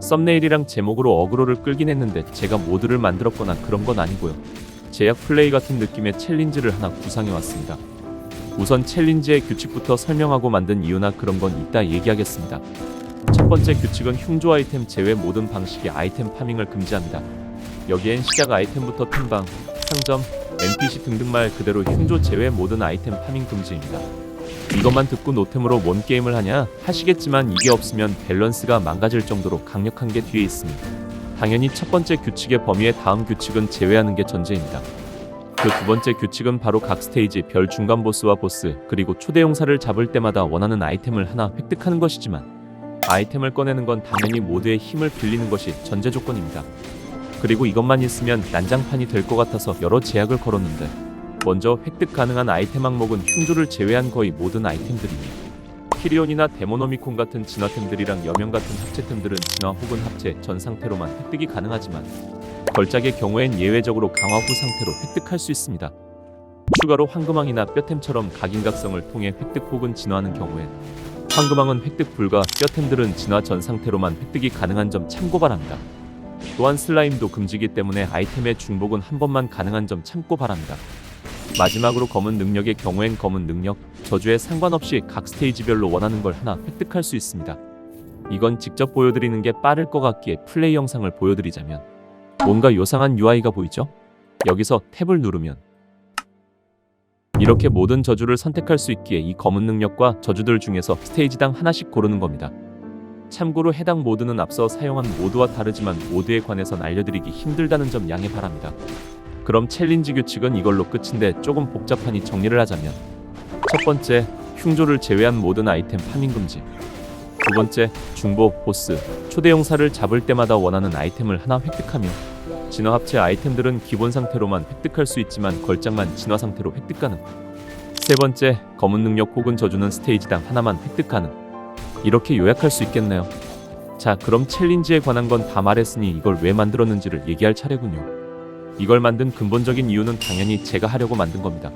썸네일이랑 제목으로 어그로를 끌긴 했는데 제가 모드를 만들었거나 그런 건 아니고요. 제약 플레이 같은 느낌의 챌린지를 하나 구상해왔습니다. 우선 챌린지의 규칙부터 설명하고 만든 이유나 그런 건 이따 얘기하겠습니다. 첫 번째 규칙은 흉조 아이템 제외 모든 방식의 아이템 파밍을 금지합니다. 여기엔 시작 아이템부터 탐방, 상점, NPC 등등 말 그대로 흉조 제외 모든 아이템 파밍 금지입니다. 이것만 듣고 노템으로 뭔 게임을 하냐 하시겠지만 이게 없으면 밸런스가 망가질 정도로 강력한 게 뒤에 있습니다. 당연히 첫 번째 규칙의 범위의 다음 규칙은 제외하는 게 전제입니다. 그 두 번째 규칙은 바로 각 스테이지 별 중간 보스와 보스 그리고 초대 용사를 잡을 때마다 원하는 아이템을 하나 획득하는 것이지만 아이템을 꺼내는 건 당연히 모두의 힘을 빌리는 것이 전제 조건입니다. 그리고 이것만 있으면 난장판이 될 것 같아서 여러 제약을 걸었는데 먼저 획득 가능한 아이템 항목은 흉조를 제외한 거의 모든 아이템들이니 키리온이나 데모노미콘 같은 진화템들이랑 여명 같은 합체템들은 진화 혹은 합체 전 상태로만 획득이 가능하지만 걸작의 경우엔 예외적으로 강화 후 상태로 획득할 수 있습니다. 추가로 황금왕이나 뼈템처럼 각인각성을 통해 획득 혹은 진화하는 경우엔 황금왕은 획득 불가, 뼈템들은 진화 전 상태로만 획득이 가능한 점 참고 바랍니다. 또한 슬라임도 금지기 때문에 아이템의 중복은 한 번만 가능한 점 참고 바랍니다. 마지막으로 검은 능력의 경우엔 검은 능력, 저주에 상관없이 각 스테이지별로 원하는 걸 하나 획득할 수 있습니다. 이건 직접 보여드리는 게 빠를 것 같기에 플레이 영상을 보여드리자면 뭔가 요상한 UI가 보이죠? 여기서 탭을 누르면 이렇게 모든 저주를 선택할 수 있기에 이 검은 능력과 저주들 중에서 스테이지당 하나씩 고르는 겁니다. 참고로 해당 모드는 앞서 사용한 모드와 다르지만 모드에 관해선 알려드리기 힘들다는 점 양해 바랍니다. 그럼 챌린지 규칙은 이걸로 끝인데 조금 복잡하니 정리를 하자면 첫 번째, 흉조를 제외한 모든 아이템 파밍 금지. 두 번째, 중보, 보스, 초대 용사를 잡을 때마다 원하는 아이템을 하나 획득하며 진화 합체 아이템들은 기본 상태로만 획득할 수 있지만 걸작만 진화 상태로 획득 가능. 세 번째, 검은 능력 혹은 저주는 스테이지당 하나만 획득 가능. 이렇게 요약할 수 있겠네요. 자, 그럼 챌린지에 관한 건 다 말했으니 이걸 왜 만들었는지를 얘기할 차례군요. 이걸 만든 근본적인 이유는 당연히 제가 하려고 만든 겁니다.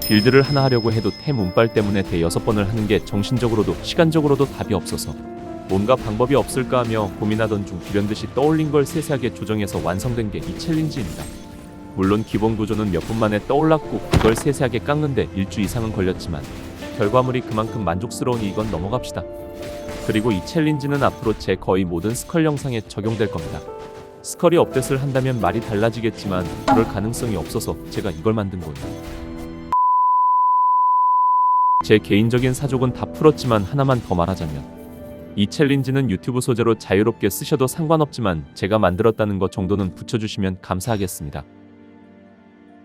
빌드를 하나 하려고 해도 템 운빨 때문에 대여섯 번을 하는 게 정신적으로도 시간적으로도 답이 없어서 뭔가 방법이 없을까 하며 고민하던 중 불현듯이 떠올린 걸 세세하게 조정해서 완성된 게 이 챌린지입니다. 물론 기본 구조는 몇 분 만에 떠올랐고 그걸 세세하게 깎는데 일주 이상은 걸렸지만 결과물이 그만큼 만족스러우니 이건 넘어갑시다. 그리고 이 챌린지는 앞으로 제 거의 모든 스컬 영상에 적용될 겁니다. 스컬이 업데이트를 한다면 말이 달라지겠지만 그럴 가능성이 없어서 제가 이걸 만든 거예요. 제 개인적인 사족은 다 풀었지만 하나만 더 말하자면 이 챌린지는 유튜브 소재로 자유롭게 쓰셔도 상관없지만 제가 만들었다는 것 정도는 붙여주시면 감사하겠습니다.